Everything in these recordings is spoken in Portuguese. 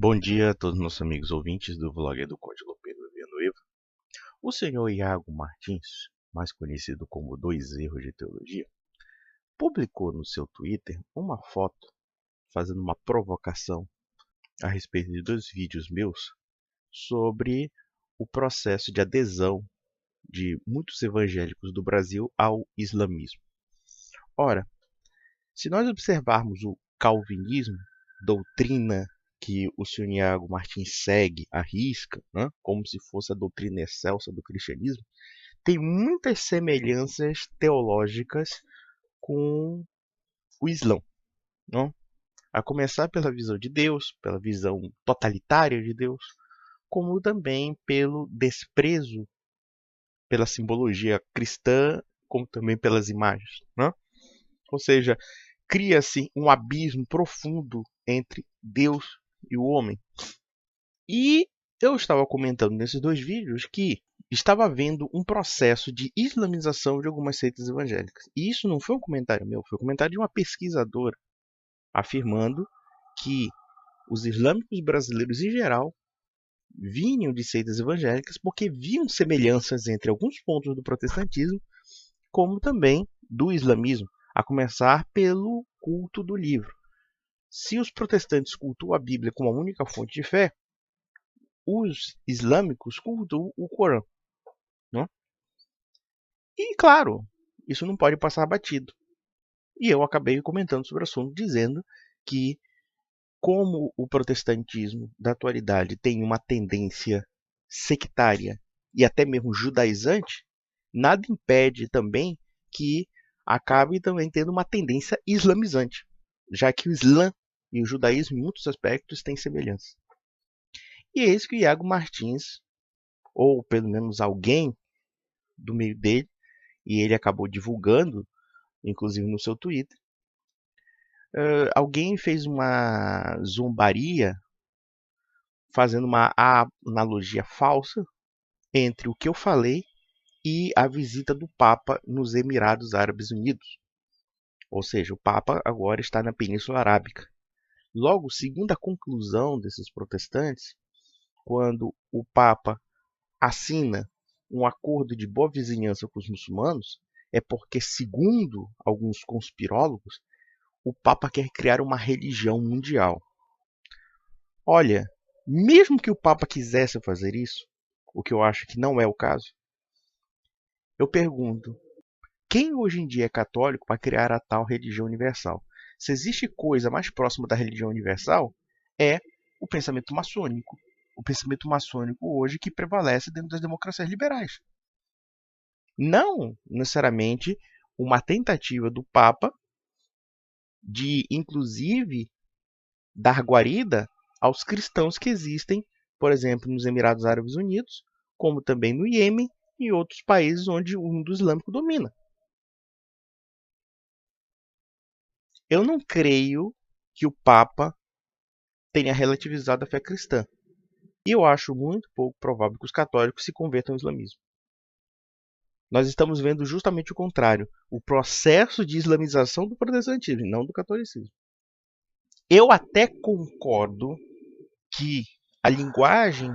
Bom dia a todos os nossos amigos ouvintes do vlog do Código Pedro Villanueva. O senhor Iago Martins, mais conhecido como Dois Erros de Teologia, publicou no seu Twitter uma foto fazendo uma provocação a respeito de dois vídeos meus sobre o processo de adesão de muitos evangélicos do Brasil ao islamismo. Ora, se nós observarmos o calvinismo, doutrina que o senhor Iago Martins segue à risca, né, como se fosse a doutrina excelsa do cristianismo, tem muitas semelhanças teológicas com o Islã. Não? A começar pela visão de Deus, pela visão totalitária de Deus, como também pelo desprezo pela simbologia cristã, como também pelas imagens. Né? Ou seja, cria-se um abismo profundo entre Deus e o homem. E eu estava comentando nesses dois vídeos que estava havendo um processo de islamização de algumas seitas evangélicas. E isso não foi um comentário meu, foi um comentário de uma pesquisadora afirmando que os islâmicos brasileiros em geral vinham de seitas evangélicas porque viam semelhanças entre alguns pontos do protestantismo, como também do islamismo, a começar pelo culto do livro. Se os protestantes cultuam a Bíblia como a única fonte de fé, os islâmicos cultuam o Corão. Não? E, claro, isso não pode passar batido. E eu acabei comentando sobre o assunto, dizendo que, como o protestantismo da atualidade tem uma tendência sectária e até mesmo judaizante, nada impede também que acabe também tendo uma tendência islamizante, já que o Islã e o judaísmo, em muitos aspectos, têm semelhança. E é isso que o Iago Martins, ou pelo menos alguém do meio dele, e ele acabou divulgando, inclusive no seu Twitter, alguém fez uma zombaria, fazendo uma analogia falsa entre o que eu falei e a visita do Papa nos Emirados Árabes Unidos. Ou seja, o Papa agora está na Península Arábica. Logo, segundo a conclusão desses protestantes, quando o Papa assina um acordo de boa vizinhança com os muçulmanos, é porque, segundo alguns conspirólogos, o Papa quer criar uma religião mundial. Olha, mesmo que o Papa quisesse fazer isso, o que eu acho que não é o caso, eu pergunto, quem hoje em dia é católico para criar a tal religião universal? Se existe coisa mais próxima da religião universal, é o pensamento maçônico. O pensamento maçônico hoje que prevalece dentro das democracias liberais. Não necessariamente uma tentativa do Papa de, inclusive, dar guarida aos cristãos que existem, por exemplo, nos Emirados Árabes Unidos, como também no Iêmen e outros países onde o mundo islâmico domina. Eu não creio que o Papa tenha relativizado a fé cristã. E eu acho muito pouco provável que os católicos se convertam ao islamismo. Nós estamos vendo justamente o contrário, o processo de islamização do protestantismo, não do catolicismo. Eu até concordo que a linguagem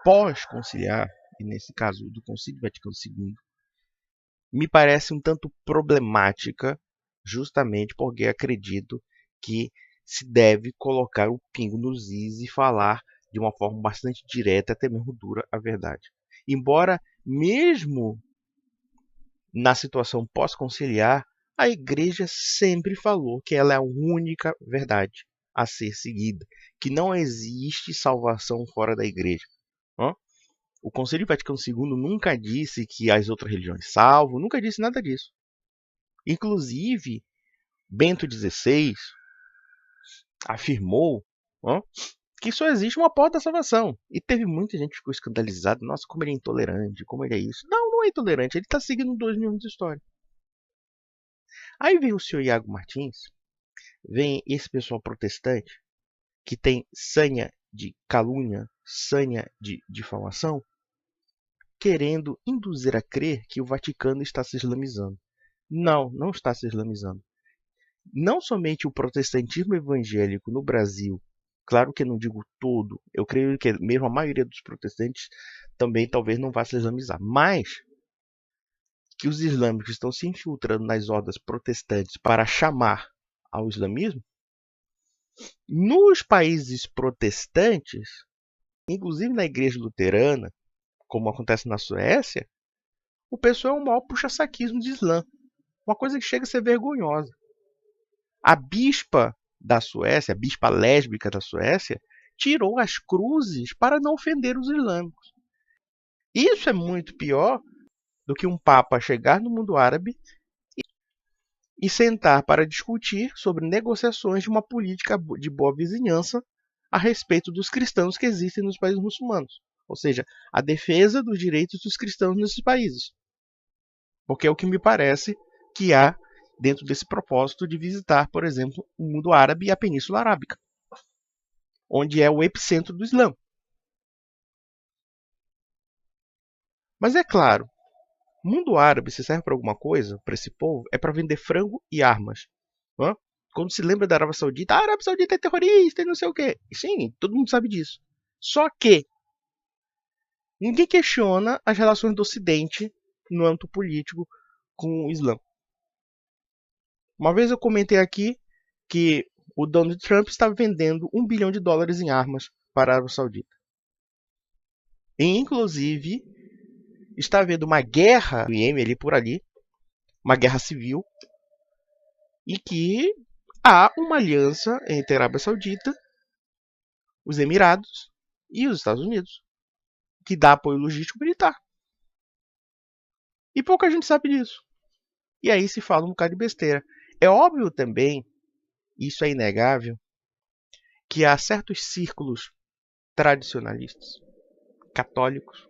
pós-conciliar, e nesse caso do Concílio Vaticano II, me parece um tanto problemática, justamente porque acredito que se deve colocar o pingo nos is e falar de uma forma bastante direta, até mesmo dura, a verdade. Embora, mesmo na situação pós-conciliar, a Igreja sempre falou que ela é a única verdade a ser seguida, que não existe salvação fora da Igreja. O Concílio Vaticano II nunca disse que as outras religiões salvam, nunca disse nada disso. Inclusive, Bento XVI afirmou que só existe uma porta da salvação. E teve muita gente que ficou escandalizada. Nossa, como ele é intolerante, como ele é isso. Não, não é intolerante. Ele está seguindo 2000 anos de história. Aí vem o senhor Iago Martins, vem esse pessoal protestante, que tem sanha de calúnia, sanha de difamação, querendo induzir a crer que o Vaticano está se islamizando. Não, não está se islamizando. Não somente o protestantismo evangélico no Brasil Claro que eu não digo todo, eu creio que mesmo a maioria dos protestantes também talvez não vá se islamizar, mas que os islâmicos estão se infiltrando nas hordas protestantes para chamar ao islamismo, nos países protestantes, inclusive na igreja luterana, como acontece na Suécia, o pessoal é um maior puxa-saquismo de Islã. Uma coisa que chega a ser vergonhosa. A bispa da Suécia, a bispa lésbica da Suécia, tirou as cruzes para não ofender os islâmicos. Isso é muito pior do que um papa chegar no mundo árabe e sentar para discutir sobre negociações de uma política de boa vizinhança a respeito dos cristãos que existem nos países muçulmanos. Ou seja, a defesa dos direitos dos cristãos nesses países. Porque é o que me parece que há dentro desse propósito de visitar, por exemplo, o mundo árabe e a Península Arábica, onde é o epicentro do Islã. Mas é claro, o mundo árabe, se serve para alguma coisa, para esse povo, é para vender frango e armas. Hã? Quando se lembra da Arábia Saudita, a Arábia Saudita é terrorista e não sei o quê. Sim, todo mundo sabe disso. Só que ninguém questiona as relações do Ocidente no âmbito político com o Islã. Uma vez eu comentei aqui que o Donald Trump está vendendo $1 bilhão em armas para a Arábia Saudita. E, inclusive, está havendo uma guerra no Iêmen ali por ali, uma guerra civil, e que há uma aliança entre a Arábia Saudita, os Emirados e os Estados Unidos, que dá apoio logístico militar. E pouca gente sabe disso. E aí se fala um bocado de besteira. É óbvio também, isso é inegável, que há certos círculos tradicionalistas, católicos,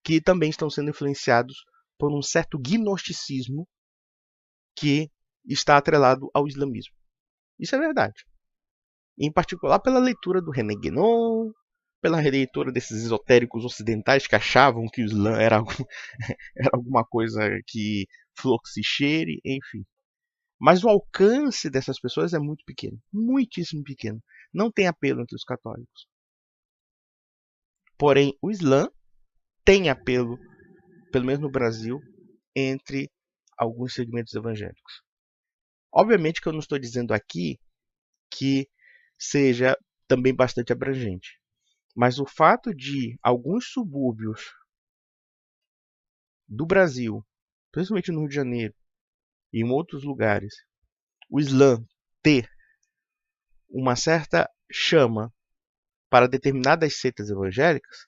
que também estão sendo influenciados por um certo gnosticismo que está atrelado ao islamismo. Isso é verdade. Em particular pela leitura do René Guénon, pela leitura desses esotéricos ocidentais que achavam que o Islã era alguma coisa que fluxo e cheire, enfim. Mas o alcance dessas pessoas é muito pequeno, muitíssimo pequeno. Não tem apelo entre os católicos. Porém, o Islã tem apelo, pelo menos no Brasil, entre alguns segmentos evangélicos. Obviamente que eu não estou dizendo aqui que seja também bastante abrangente. Mas o fato de alguns subúrbios do Brasil, principalmente no Rio de Janeiro e em outros lugares, o Islã ter uma certa chama para determinadas seitas evangélicas,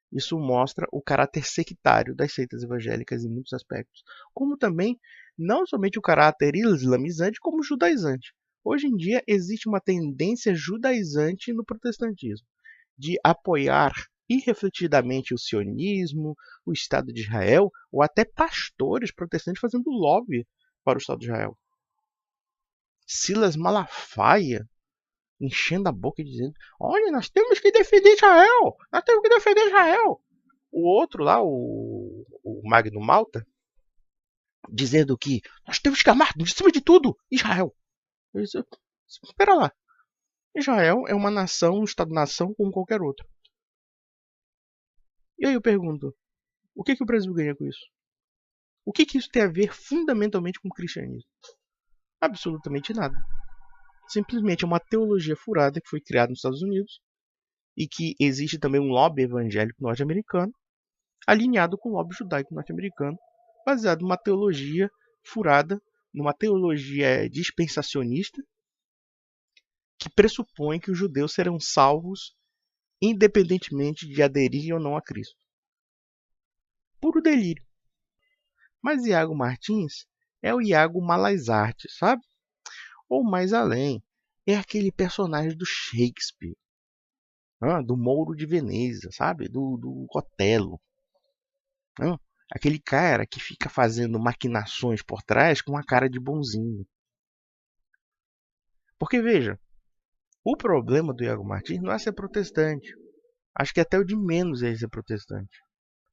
isso mostra o caráter sectário das seitas evangélicas em muitos aspectos, como também não somente o caráter islamizante, como judaizante. Hoje em dia existe uma tendência judaizante no protestantismo, de apoiar irrefletidamente o sionismo, o Estado de Israel, ou até pastores protestantes fazendo lobby para o Estado de Israel. Silas Malafaia enchendo a boca e dizendo: olha, nós temos que defender Israel! Nós temos que defender Israel! O outro lá, o Magno Malta, dizendo que nós temos que amar, de cima de tudo, Israel. Eu disse, espera lá. Israel é uma nação, um Estado-nação como qualquer outro. E aí eu pergunto, o que o Brasil ganha com isso? O que isso tem a ver fundamentalmente com o cristianismo? Absolutamente nada. Simplesmente é uma teologia furada que foi criada nos Estados Unidos e que existe também um lobby evangélico norte-americano alinhado com o lobby judaico norte-americano, baseado numa teologia furada, numa teologia dispensacionista que pressupõe que os judeus serão salvos independentemente de aderirem ou não a Cristo. Puro delírio. Mas Iago Martins é o Iago Malas Artes, sabe? Ou mais além, é aquele personagem do Shakespeare, do Mouro de Veneza, sabe? Do Otelo. Aquele cara que fica fazendo maquinações por trás com uma cara de bonzinho. Porque veja, o problema do Iago Martins não é ser protestante. Acho que até o de menos é ser protestante.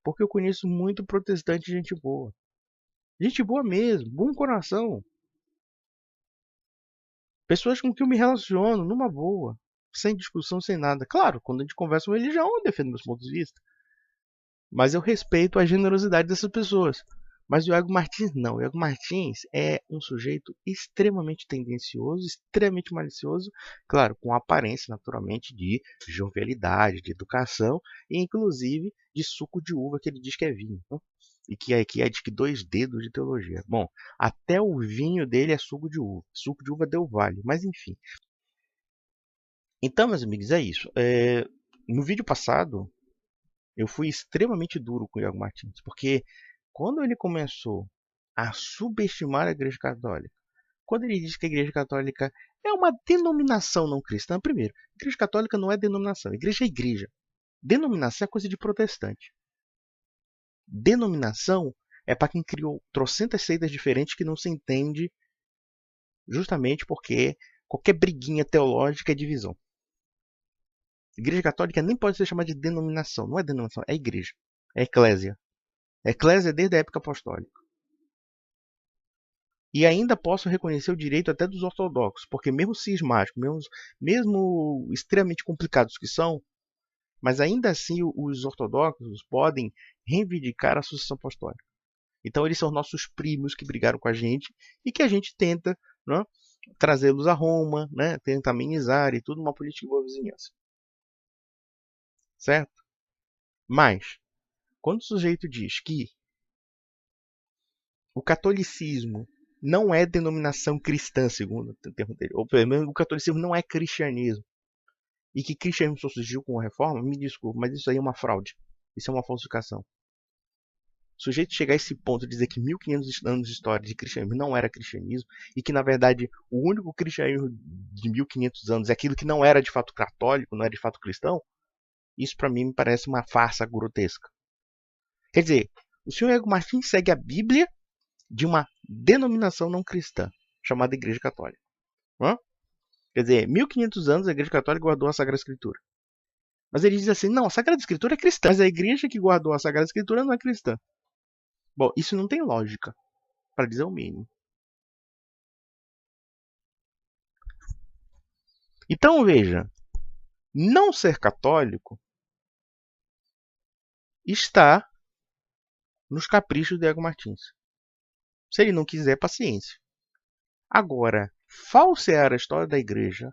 Porque eu conheço muito protestante e gente boa. Gente boa mesmo, bom coração. Pessoas com quem eu me relaciono numa boa. sem discussão, sem nada. Claro, quando a gente conversa sobre religião, eu defendo meus pontos de vista. Mas eu respeito a generosidade dessas pessoas. Mas o Iago Martins não. O Iago Martins é um sujeito extremamente tendencioso, extremamente malicioso, claro, com aparência, naturalmente, de jovialidade, de educação, e inclusive de suco de uva, que ele diz que é vinho. Né? E que aqui é de que 2 dedos de teologia. Bom, até o vinho dele é suco de uva. Suco de uva deu vale, mas enfim. Então, meus amigos, é isso. No vídeo passado, eu fui extremamente duro com o Iago Martins, porque quando ele começou a subestimar a Igreja Católica, quando ele diz que a Igreja Católica é uma denominação não cristã, primeiro, a Igreja Católica não é denominação, a igreja é igreja. Denominação é coisa de protestante. Denominação é para quem criou trocentas seitas diferentes que não se entende, justamente porque qualquer briguinha teológica é divisão. Igreja Católica nem pode ser chamada de denominação, não é denominação, é igreja, é eclésia. Eclésia desde a época apostólica. E ainda posso reconhecer o direito até dos ortodoxos, porque mesmo cismáticos, mesmo extremamente complicados que são, mas ainda assim os ortodoxos podem reivindicar a sucessão apostólica. Então eles são nossos primos que brigaram com a gente e que a gente tenta, né, trazê-los a Roma, né, tenta amenizar e tudo, uma política de boa vizinhança. Certo? Mas, quando o sujeito diz que o catolicismo não é denominação cristã, segundo o termo dele, ou pelo menos o catolicismo não é cristianismo, e que cristianismo só surgiu com a reforma, me desculpe, mas isso aí é uma fraude. Isso é uma falsificação. O sujeito chegar a esse ponto de dizer que 1500 anos de história de cristianismo não era cristianismo, e que na verdade o único cristianismo de 1500 anos é aquilo que não era de fato católico, não era de fato cristão, isso para mim me parece uma farsa grotesca. Quer dizer, o senhor Iago Martins segue a Bíblia de uma denominação não cristã, chamada Igreja Católica. Hã? Quer dizer, 1500 anos a Igreja Católica guardou a Sagrada Escritura. Mas ele diz assim, não, a Sagrada Escritura é cristã, mas a igreja que guardou a Sagrada Escritura não é cristã. Bom, isso não tem lógica, para dizer o mínimo. Então veja, não ser católico está nos caprichos de Iago Martins. Se ele não quiser, paciência. Agora, falsear a história da igreja,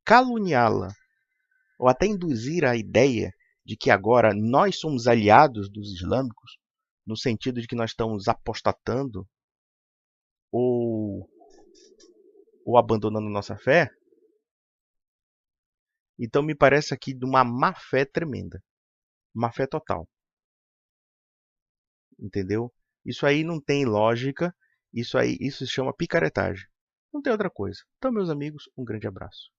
caluniá-la, ou até induzir a ideia de que agora nós somos aliados dos islâmicos, no sentido de que nós estamos apostatando ou, ou abandonando nossa fé, então me parece aqui de uma má fé tremenda. Má fé total. Entendeu? Isso aí não tem lógica, isso se chama picaretagem. Não tem outra coisa. Então, meus amigos, um grande abraço.